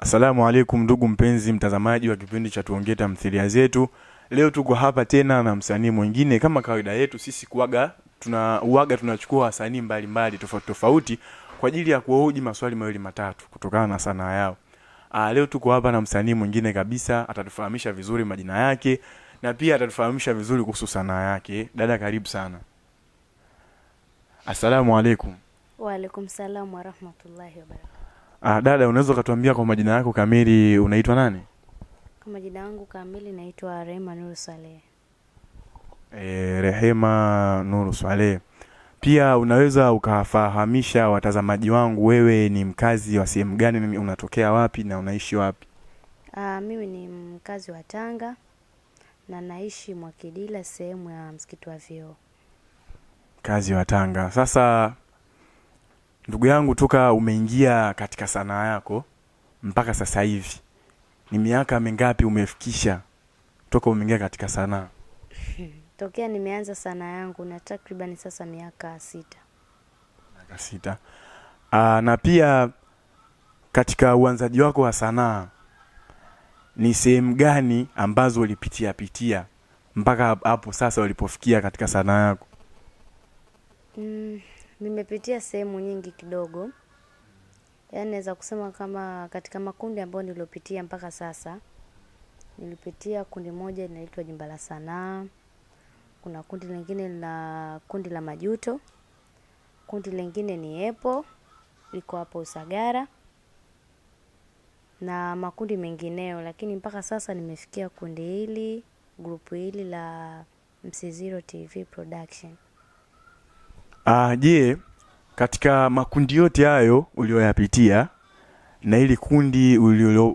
Asalamu alaikum ndugu mpenzi mtazamaji wa kipindi cha Tuongee Tamthilia Zetu. Leo tuko hapa tena na msanii mwingine. Kama kawaida yetu sisi tunachukua wasanii mbalimbali tofauti tofauti kwa ajili ya kuwahoji maswali mawili matatu kutokana na sanaa yao. Leo tuko hapa na msanii mwingine kabisa, atatufahamisha vizuri majina yake na pia atatufahamisha vizuri kuhusu sanaa yake. Dada, karibu sana. Asalamu alaikum. Wa alaikum salam wa rahmatullahi wa barakatuh. Dada, unaweza kutuambia kwa majina yako kamili unaitwa nani? Kwa majina yangu kamili naitwa Rehema Nuru Saleh. Rehema Nuru Saleh. Pia unaweza ukafahamisha watazamaji wangu wewe ni mkazi wa sehemu gani, unatokea wapi na unaishi wapi? Mimi ni mkazi wa Tanga na naishi Mwakidila, sehemu ya msikiti wa Vioo. Kazi wa Tanga. Sasa ndugu yangu, toka umeingia katika sanaa yako mpaka sasa hivi ni miaka mingapi umefikisha toka umeingia katika sanaa? Tokea nimeanza sanaa yangu na takriban sasa miaka 6. Miaka 6. Na pia katika uanzaji wako wa sanaa ni sehemu gani ambazo ulipitia mpaka hapo sasa ulipofikia katika sanaa yako? Nimepitia sehemu nyingi kidogo. Yaani naweza kusema kama katika makundi ambayo niliopitia mpaka sasa, nilipitia kundi moja linaloitwa Jumba la Sanaa. Kuna kundi lingine la kundi la Majuto. Kundi lingine ni Epo, liko hapo Usagara. Na makundi mengineo, lakini mpaka sasa nimefikia kundi hili, grupu hili la Msiziro TV Production. Je, katika makundi yote hayo ulioyapitia na ili kundi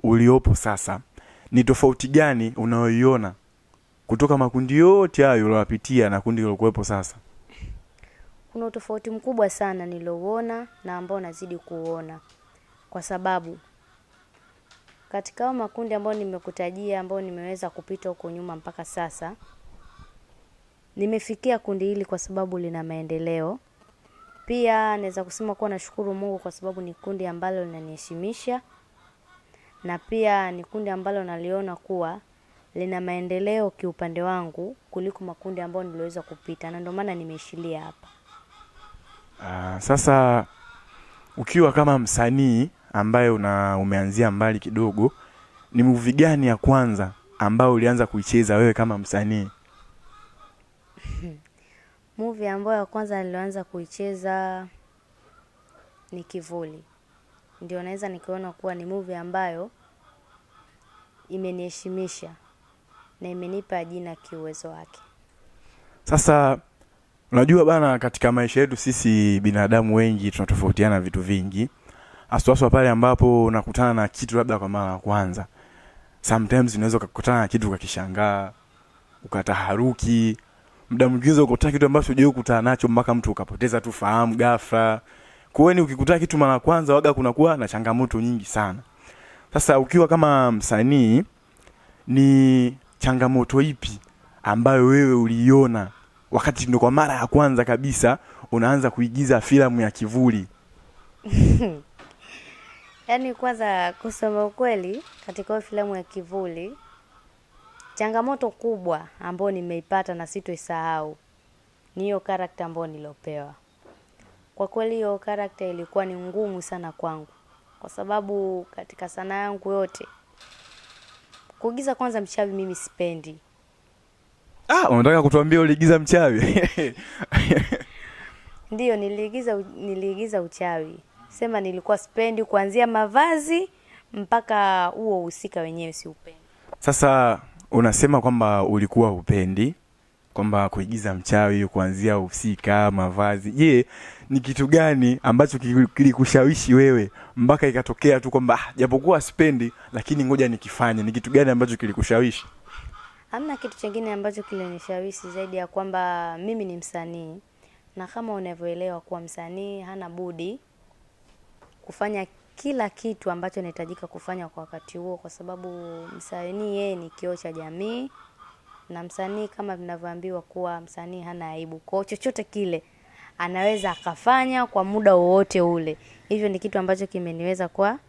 uliopo sasa, ni tofauti gani unayoiona kutoka makundi yote hayo ulioyapitia na kundi lilokuwepo sasa? Kuna utofauti mkubwa sana niliouona na ambao nazidi kuona. Kwa sababu katika makundi ambayo nimekutajia, ambao nimeweza kupita huko nyuma mpaka sasa, nimefikia kundi hili kwa sababu lina maendeleo. Pia naweza kusema kuwa nashukuru Mungu kwa sababu ni kundi ambalo linaniheshimisha, na pia ni kundi ambalo naliona kuwa lina maendeleo kiupande wangu kuliko makundi ambayo niliweza kupita, na ndio maana nimeishilia hapa. Sasa ukiwa kama msanii ambaye umeanzia mbali kidogo, ni movie gani ya kwanza ambayo ulianza kuicheza wewe kama msanii? Movie ambayo ya kwanza nilianza kuicheza ni Kivuli. Ndio naweza nikiona kuwa ni movie ambayo imeniheshimisha na imenipa jina kiuwezo wake. Sasa unajua bana, katika maisha yetu sisi binadamu wengi tunatofautiana vitu vingi. Haswa pale ambapo unakutana na kitu labda kwa mara ya kwanza. Sometimes unaweza kukutana na kitu ukakishangaa, ukataharuki. Muda mwingine ukutana kitu ambacho hujawahi kukutana nacho mpaka mtu ukapoteza tu fahamu ghafla. Kwa hiyo ukikutana kitu mara ya kwanza waga kunakuwa na changamoto nyingi sana. Sasa ukiwa kama msanii, ni changamoto ipi ambayo wewe uliiona wakati ndio kwa mara ya kwanza kabisa unaanza kuigiza filamu ya Kivuli? Yaani kwanza kusema ukweli, katika filamu ya Kivuli, changamoto kubwa ambayo nimeipata na sitoisahau ni hiyo character ambayo nilopewa. Kwa kweli hiyo character ilikuwa ni ngumu sana kwangu, kwa sababu katika sanaa yangu yote kuigiza kwanza mchawi mimi sipendi. Unataka kutuambia uliigiza mchawi? Ndio, niliigiza uchawi. Sema nilikuwa sipendi, kuanzia mavazi mpaka huo uhusika wenyewe si upendi. Sasa unasema kwamba ulikuwa upendi, kwamba kuigiza mchawi kuanzia uhusika, mavazi. Je, ni kitu gani ambacho kilikushawishi wewe mpaka ikatokea tu kwamba japokuwa sipendi lakini ngoja nikifanye? Ni kitu gani ambacho kilikushawishi? Hamna kitu kingine ambacho kilinishawishi zaidi ya kwamba mimi ni msanii, na kama unavyoelewa kuwa msanii hana budi kufanya kila kitu ambacho inahitajika kufanya kwa wakati huo, kwa sababu msanii yeye ni kioo cha jamii, na msanii kama tunavyoambiwa kuwa msanii hana aibu. Kwa chochote kile anaweza akafanya kwa muda wowote ule. Hivyo ni kitu ambacho kimeniweza kwa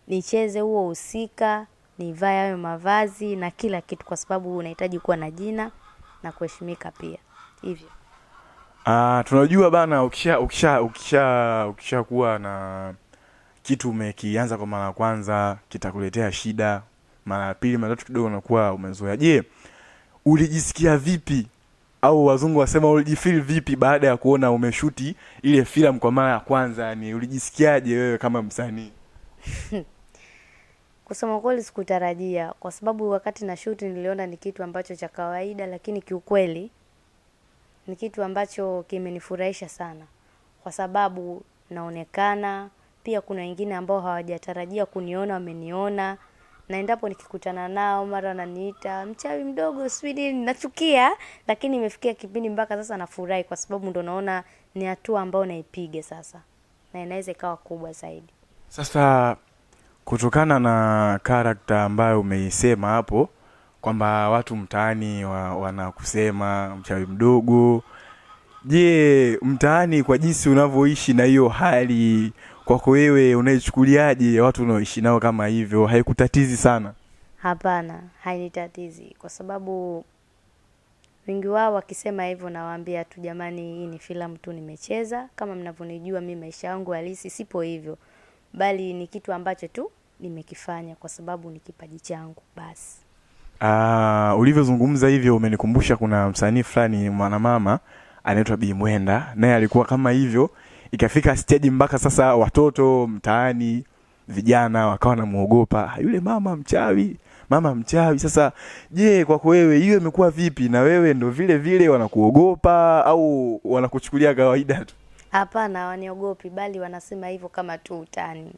nicheze huo husika, nivae hayo mavazi na kila kitu, kwa sababu unahitaji kuwa na jina na kuheshimika pia. Hivyo. Tunajua bana, ukisha kuwa na kitu umekianza kwa mara ya kwanza kitakuletea shida, mara ya pili, mara tatu kidogo unakuwa umezoea. Je, ulijisikia vipi, au wazungu wasema ulijifeel vipi baada ya kuona umeshuti ile filamu kwa mara ya kwanza? Yani ulijisikiaje wewe kama msanii? Kusema kweli sikutarajia, kwa sababu wakati na shoot niliona ni kitu ambacho cha kawaida, lakini kiukweli ni kitu ambacho kimenifurahisha sana, kwa sababu naonekana. Pia kuna wengine ambao hawajatarajia kuniona wameniona, na endapo nikikutana nao mara wananiita mchawi mdogo, sweetie, nachukia, lakini imefikia kipindi mpaka sasa nafurahi, kwa sababu ndo naona ni hatua ambayo naipiga sasa na inaweza ikawa kubwa zaidi. Sasa kutokana na character ambayo umeisema hapo kwamba watu mtaani wanakusema mchawi mdogo, je, mtaani kwa jinsi unavyoishi na hiyo hali, kwako wewe unaichukuliaje watu unaoishi nao kama hivyo? Haikutatizi sana? Hapana, hainitatizi, kwa sababu wengi wao wakisema hivyo nawaambia tu, jamani, hii ni filamu tu nimecheza. Kama mnavyonijua mimi, maisha yangu halisi sipo hivyo, bali ni kitu ambacho tu nimekifanya kwa sababu ni kipaji changu basi. Ulivyozungumza hivyo umenikumbusha kuna msanii fulani mwanamama anaitwa Bi Mwenda, naye alikuwa kama hivyo, ikafika stage mpaka sasa watoto mtaani, vijana wakawa wanamuogopa, yule mama mchawi, mama mchawi. Sasa je, kwako wewe hiyo imekuwa vipi? Na wewe ndo vile vile wanakuogopa au wanakuchukulia kawaida tu? Hapana, waniogopi, bali wanasema hivyo kama tu utani.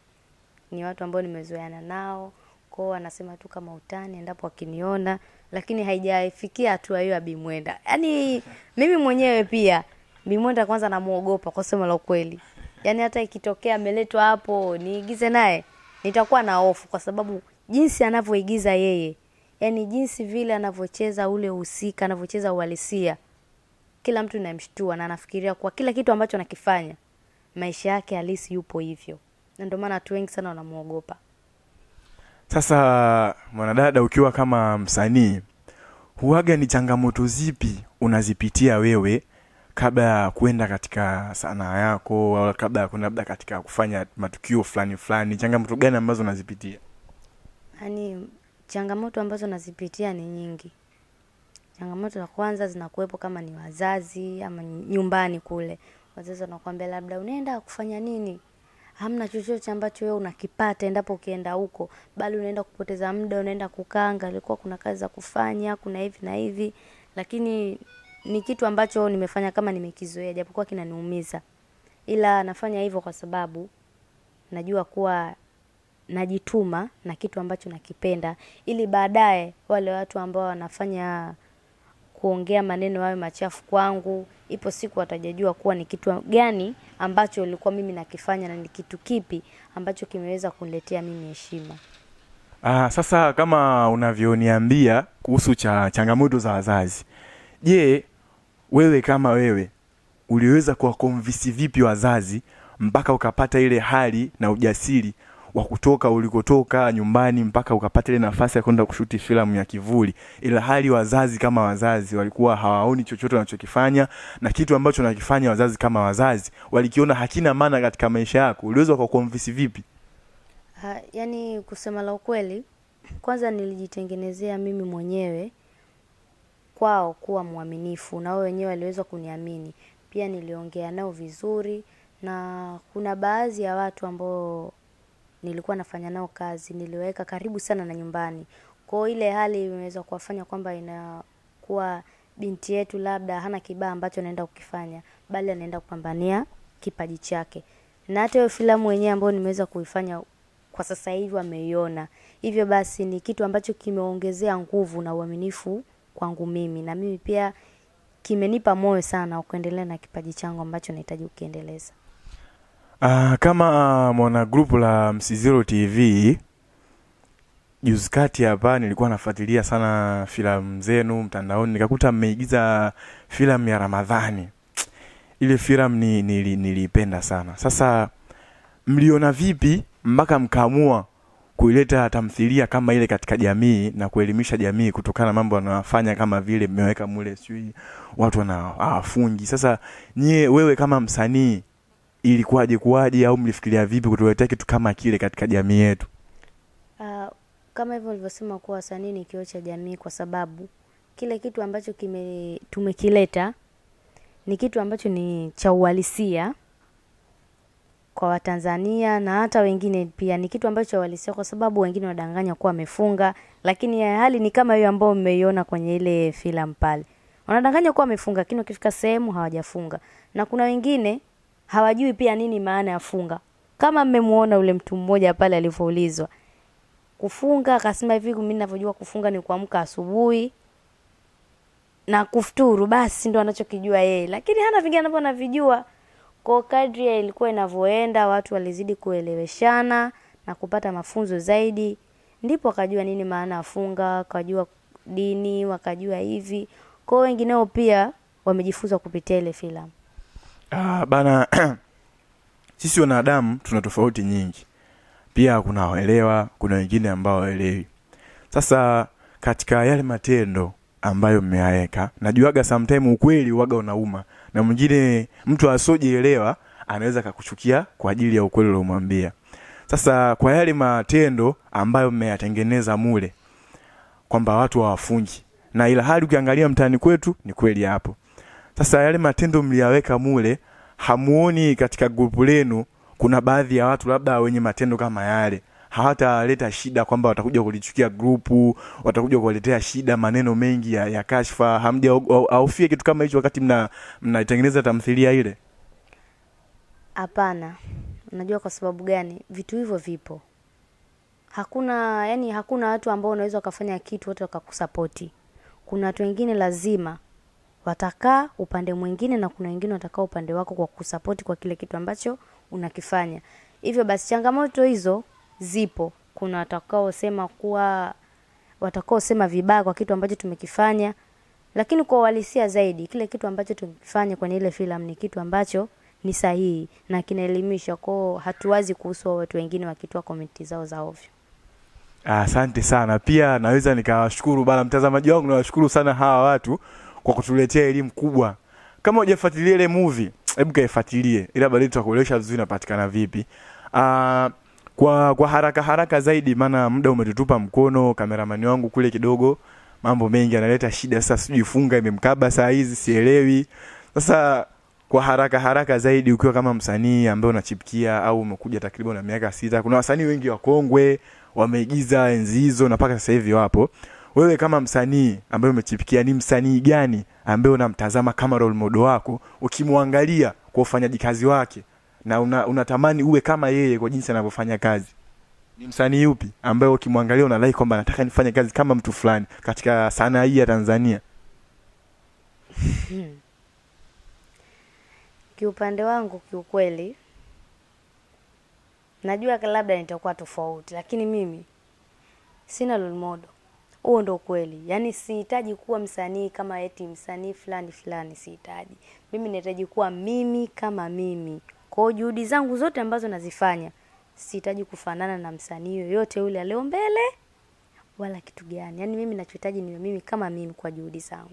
Ni watu ambao nimezoeana nao, kwao wanasema tu kama utani endapo wakiniona, lakini haijafikia hatua hiyo ya Bi Mwenda. Yaani mimi mwenyewe pia Bi Mwenda kwanza namuogopa, kwa sema la ukweli. Yaani hata ikitokea ameletwa hapo niigize naye, nitakuwa na hofu, kwa sababu jinsi anavyoigiza yeye, yaani jinsi vile anavyocheza ule husika, anavyocheza uhalisia, kila mtu anamshtua na anafikiria kwa kila kitu ambacho anakifanya maisha yake halisi yupo hivyo, na ndio maana watu wengi sana wanamuogopa. Sasa mwanadada, ukiwa kama msanii, huaga ni changamoto zipi unazipitia wewe kabla ya kwenda katika sanaa yako, au kabla ya kwenda labda katika kufanya matukio fulani fulani? Changamoto gani ambazo unazipitia? Yaani changamoto ambazo nazipitia ni nyingi. Changamoto za kwanza zinakuwepo kama ni wazazi ama nyumbani kule. Wazazi wanakuambia labda unaenda kufanya nini? Hamna chochote ambacho wewe unakipata endapo ukienda huko, bali unaenda kupoteza muda, unaenda kukanga, ilikuwa kuna kazi za kufanya, kuna hivi na hivi. Lakini ni kitu ambacho nimefanya kama nimekizoea, japokuwa kinaniumiza. Ila nafanya hivyo kwa sababu najua kuwa najituma na kitu ambacho nakipenda, ili baadaye wale watu ambao wanafanya kuongea maneno hayo machafu kwangu, ipo siku watajua kuwa ni kitu gani ambacho ulikuwa mimi nakifanya na ni kitu kipi ambacho kimeweza kuniletea mimi heshima. Sasa kama unavyoniambia kuhusu changamoto za wazazi, je, wewe kama wewe uliweza kuwaconvince vipi wazazi mpaka ukapata ile hali na ujasiri wa kutoka ulikotoka nyumbani mpaka ukapata ile nafasi ya kwenda kushuti filamu ya Kivuli, ila hali wazazi kama wazazi walikuwa hawaoni chochote wanachokifanya, na kitu ambacho nakifanya wazazi kama wazazi walikiona hakina maana katika maisha yako? Uliweza kuconvince vipi? Yaani kusema la ukweli, kwanza nilijitengenezea mimi mwenyewe kwao kuwa mwaminifu, na wao wenyewe waliweza kuniamini. Pia niliongea nao vizuri, na kuna baadhi ya watu ambao nilikuwa nafanya nao kazi niliweka karibu sana na nyumbani. Kwa ile hali imeweza kuwafanya kwamba inakuwa binti yetu labda hana kibaya ambacho anaenda kukifanya, bali anaenda kupambania kipaji chake. Na hata hiyo filamu yenyewe ambayo nimeweza kuifanya kwa sasa hivi wameiona. Hivyo basi ni kitu ambacho kimeongezea nguvu na uaminifu kwangu mimi, na mimi pia kimenipa moyo sana kuendelea na kipaji changu ambacho nahitaji kukiendeleza. Kama mwana grupu la MC0 TV, juzi kati hapa nilikuwa nafuatilia sana filamu zenu mtandaoni, nikakuta mmeigiza filamu ya Ramadhani. Ile filamu nilipenda sana. Sasa mliona vipi mpaka mkaamua kuileta tamthilia kama ile katika jamii na kuelimisha jamii kutokana na mambo wanayofanya, kama vile mmeweka mule sijui watu wanafungi. Sasa nyie, wewe kama msanii, kuwaje au mlifikiria vipi kutuletea kitu kama kile katika jamii yetu? Kama hivyo ulivyosema kuwa wasanii ni kioo cha jamii, kwa sababu kile kitu ambacho tumekileta ni kitu ambacho ni cha uhalisia kwa Watanzania na hata wengine pia. Ni kitu ambacho cha uhalisia, kwa sababu wengine wadanganya kuwa wamefunga, lakini hali ni kama hiyo ambayo mmeiona kwenye ile filamu pale. Wanadanganya kuwa wamefunga, lakini ukifika sehemu hawajafunga. Na kuna wengine hawajui pia nini maana ya funga. Kama mmemuona ule mtu mmoja pale alivyoulizwa kufunga, akasema hivi, mimi ninavyojua kufunga ni kuamka asubuhi na kufuturu, basi ndo anachokijua yeye, lakini hana vingine ambavyo anavijua. Kwa kadri ilikuwa inavyoenda, watu walizidi kueleweshana na kupata mafunzo zaidi, ndipo wakajua nini maana ya funga, wakajua dini, wakajua hivi. Kwa wengineo pia wamejifunza kupitia ile filamu. Bana sisi wanadamu tuna tofauti nyingi. Pia kuna waelewa, kuna wengine ambao waelewi. Sasa katika yale matendo ambayo mmeyaweka, najuaga sometime ukweli uwaga unauma, na mwingine mtu asojielewa anaweza kukuchukia kwa ajili ya ukweli uliomwambia. Sasa kwa yale matendo ambayo mmeyatengeneza mule kwamba watu hawafungi, na ila hali ukiangalia mtaani kwetu ni kweli hapo. Sasa yale matendo mliyaweka mule, hamuoni katika grupu lenu kuna baadhi ya watu labda wenye matendo kama yale hawataleta shida kwamba watakuja kulichukia grupu, watakuja kuletea shida, maneno mengi ya kashfa? Hamja aufie kitu kama hicho wakati mnaitengeneza tamthilia ile? Hapana. Unajua kwa sababu gani? Vitu hivyo vipo. Hakuna watu ambao unaweza kufanya kitu wote wakakusapoti. Kuna watu wengine lazima watakaa upande mwingine, na kuna wengine watakaa upande wako kwa kusapoti kwa kile kitu ambacho unakifanya. Hivyo basi changamoto hizo zipo. Kuna watakao sema vibaya kwa kitu ambacho tumekifanya, lakini kwa uhalisia zaidi kile kitu ambacho tumekifanya kwenye ile filamu ni kitu ambacho ni sahihi na kinaelimisha. Kwa hatuwazi kuhusu watu wengine wakitoa komenti zao za ovyo. Asante sana. Pia naweza nikawashukuru bana mtazamaji wangu, nawashukuru sana hawa watu kwa kutuletea elimu kubwa. Kama hujafuatilia ile movie, hebu kaifuatilie. Ila baadaye tutakueleza vizuri inapatikana vipi. Kwa haraka zaidi, maana muda umetutupa mkono. Kameramani wangu kule kidogo mambo mengi analeta shida. Sasa sijui funga imemkaba saa hizi sielewi. Sasa kwa haraka zaidi, ukiwa kama msanii ambaye unachipikia au umekuja takriban na miaka 6, kuna wasanii wengi wakongwe wameigiza enzi hizo na mpaka sasa hivi wapo. Wewe kama msanii ambaye umechipikia, ni msanii gani ambaye unamtazama kama role model wako, ukimwangalia kwa ufanyaji kazi wake na unatamani uwe kama yeye kwa jinsi anavyofanya kazi? Ni msanii yupi ambaye ukimwangalia unalike kwamba nataka nifanye kazi kama mtu fulani katika sanaa hii ya Tanzania? Kiupande wangu, kiukweli najua labda nitakuwa tofauti, lakini mimi sina role model. Huo ndo kweli. Yaani sihitaji kuwa msanii kama eti msanii fulani, sihitaji. Mimi nahitaji kuwa mimi kama mimi. Kwa juhudi zangu zote ambazo nazifanya, sihitaji kufanana na msanii yoyote yule leo mbele wala kitu gani. Yaani mimi ninachohitaji ni mimi kama mimi kwa juhudi zangu.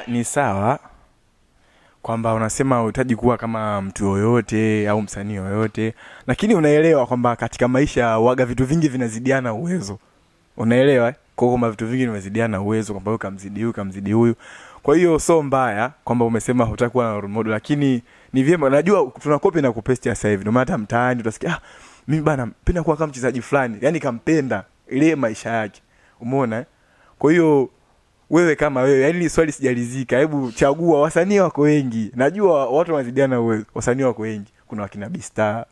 Ni sawa kwamba unasema unahitaji kuwa kama mtu yoyote au msanii yoyote, lakini unaelewa kwamba katika maisha waga vitu vingi vinazidiana uwezo. Unaelewa? Kwa hiyo vitu vingi vimezidiana uwezo, kwamba huyu kamzidi huyu. Kwa hiyo sio mbaya kwamba umesema hutaki kuwa na role model, lakini ni vyema. Najua tuna copy na kupaste sasa hivi. Ndio maana hata mtaani utasikia mimi bana napenda kuwa kama mchezaji fulani. Yaani kampenda ile maisha yake. Umeona? Kwa hiyo wewe kama wewe, yaani ni swali sijalizika. Hebu chagua. Wasanii wako wengi. Najua watu wanazidiana uwezo. Wasanii wako wengi. Kuna wakina Bista,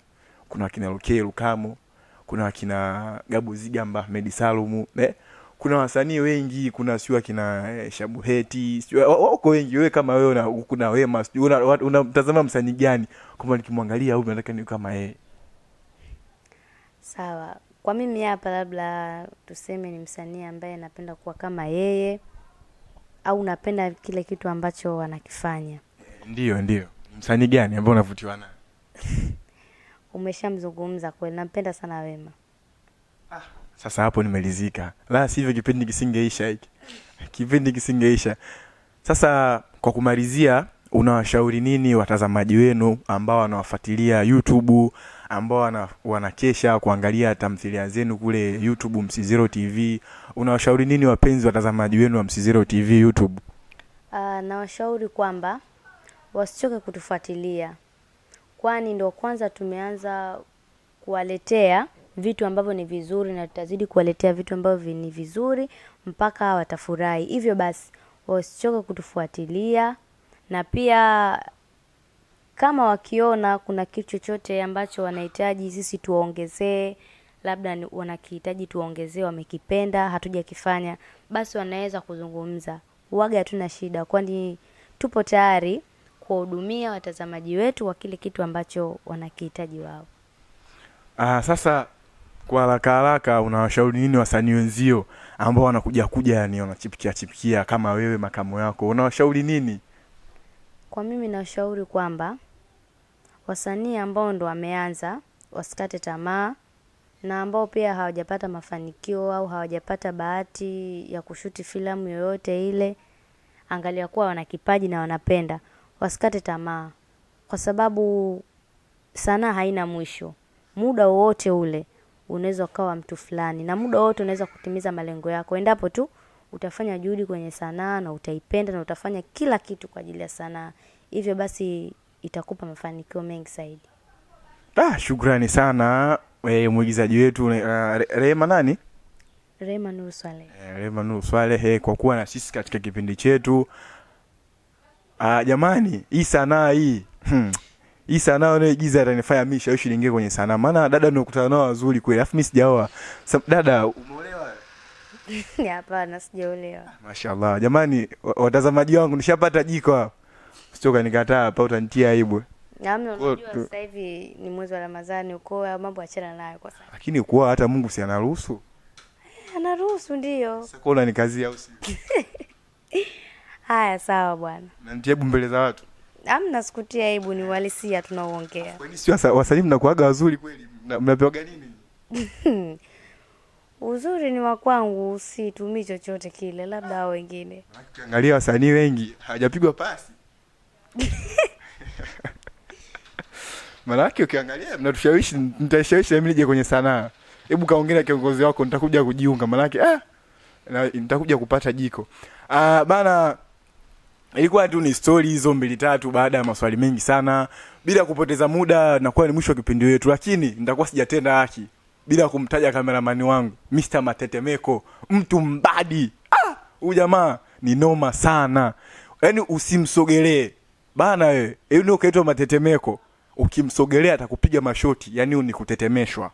kuna wakina Lukeru Kamo, kuna wakina Gabu Zigamba, Ahmed Salumu, kuna wasanii wengi, kuna sio wakina Shabuheti, wako wengi. Wewe kama wewe na kuna Wema, unamtazama msanii gani kama nikimwangalia huyu nataka ni kama yeye? Sawa. Kwa mimi hapa labda tuseme ni msanii ambaye napenda kuwa kama yeye, au napenda kile kitu ambacho wanakifanya. Ndio. Msanii gani ambaye unavutiwa naye? Umeshamzungumza kweli, nampenda sana Wema. Sasa hapo nimelizika. La sivyo kipindi kisingeisha hiki. Kipindi kisingeisha. Sasa kwa kumalizia, unawashauri nini watazamaji wenu ambao wanawafuatilia YouTube, ambao wanakesha kuangalia tamthilia zenu kule YouTube Msizero TV? Unawashauri nini wapenzi watazamaji wenu wa Msizero TV YouTube? Nawashauri kwamba wasichoke kutufuatilia, kwani ndio kwanza tumeanza kuwaletea vitu ambavyo ni vizuri, na tutazidi kuwaletea vitu ambavyo ni vizuri mpaka watafurahi. Hivyo basi wasichoke kutufuatilia, na pia kama wakiona kuna kitu chochote ambacho wanahitaji sisi tuongezee, labda wanakihitaji tuongezee, wamekipenda hatujakifanya, basi wanaweza kuzungumza. Uwaga hatuna shida, kwani tupo tayari kuwahudumia watazamaji wetu wa kile kitu ambacho wanakihitaji wao. Sasa kwa haraka unawashauri nini wasanii wenzio ambao wanakuja yani wanachipikia kama wewe makamo yako? Unawashauri nini? Kwa mimi nawashauri kwamba wasanii ambao ndo wameanza wasikate tamaa, na ambao pia hawajapata mafanikio au hawajapata bahati ya kushuti filamu yoyote ile, angalia kuwa wana kipaji na wanapenda, wasikate tamaa, kwa sababu sanaa haina mwisho. Muda wote ule unaweza ukawa mtu fulani, na muda wote unaweza kutimiza malengo yako endapo tu utafanya juhudi kwenye sanaa na utaipenda na utafanya kila kitu kwa ajili ya sanaa. Hivyo basi itakupa mafanikio mengi zaidi. Shukrani sana mwigizaji wetu Rehema nani? Rehema Nuru Swaleh. Rehema Nuru Swaleh kwa kuwa na sisi katika kipindi chetu. Jamani, hii sanaa hii hii sanaa unayoigiza itanifanya mimi shawishi niingie kwenye sanaa. Maana dada ninakutana nao wazuri kweli. Alafu mimi sijaoa. Dada umeolewa? Hapana, sijaolewa. Mashaallah. Jamani watazamaji wangu, nishapata jiko hapa. Sitoka nikataa hapa utanitia aibu. Unajua sasa hivi ni mwezi wa Ramadhani, uko mambo achana nayo kwa sasa. Lakini kwa hata Mungu si anaruhusu? Anaruhusu ndio. Sasa kwa unanikazia au si? Haya sawa bwana. Na nitiebu mbele za watu. Hamna sikutia aibu, ni uhalisia tunaoongea. Kwani sio wasalimu na kuaga wazuri kweli? Mnapewa nini? Uzuri ni wa kwangu, situmii chochote kile, labda hao wengine. Angalia wasanii wengi hawajapigwa pasi. Malaki ukiangalia mnatushawishi, nitashawishi mimi nije kwenye sanaa. Hebu kaongea na kiongozi wako, nitakuja kujiunga. Malaki nitakuja kupata jiko. Bana, ilikuwa tu ni story hizo 2-3 baada ya maswali mengi sana. Bila kupoteza muda, nakuwa ni mwisho wa kipindi wetu, lakini nitakuwa sijatenda haki bila kumtaja kameramani wangu Mr. Matetemeko, mtu mbadi. Huyu jamaa ni noma sana. Yaani usimsogelee bana wewe. Yaani ukaitwa Matetemeko, ukimsogelea atakupiga mashoti, yani ni kutetemeshwa.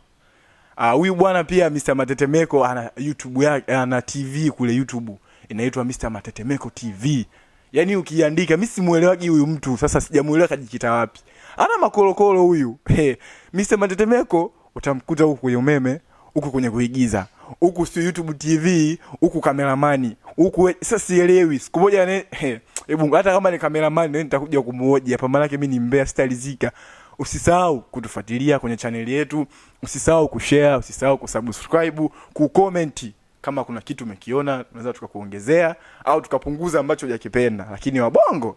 Huyu bwana pia Mr. Matetemeko ana YouTube yake, ana TV kule YouTube inaitwa Mr. Matetemeko TV. Yani ukiandika, mimi simuelewagi huyu mtu, sasa sijamuelewa kajikita wapi. Ana makolokolo huyu. Mr. Matetemeko utamkuta huko kwenye umeme, huko kwenye kuigiza, huko sio YouTube TV, huko kameramani, huko sasa sielewi. Siku moja hebu hata kama ni kameramani nitakuja kumuoji hapa, maana yake mimi ni mbea stalizika. Usisahau kutufuatilia kwenye channel yetu, usisahau kushare, usisahau kusubscribe, kucomment kama kuna kitu umekiona tunaweza tukakuongezea au tukapunguza ambacho hujakipenda. Lakini wabongo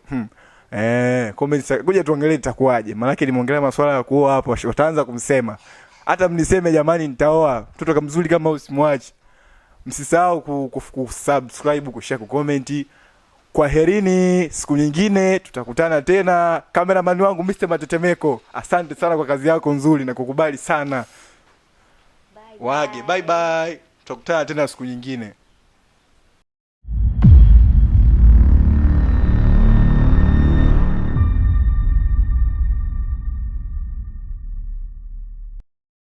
comment kuja tuongelee itakuwaje, maana yake nimeongelea masuala ya kuoa hapo, wataanza kumsema. Hata mniseme jamani, nitaoa mtoto kama mzuri kama usimwache. Msisahau kusubscribe, kushare, kucomment. Kwaherini, siku nyingine tutakutana tena. Cameraman wangu Mr. Matetemeko, asante sana kwa kazi yako nzuri na kukubali sana. Wage, bye bye. Tutakutana tena siku nyingine.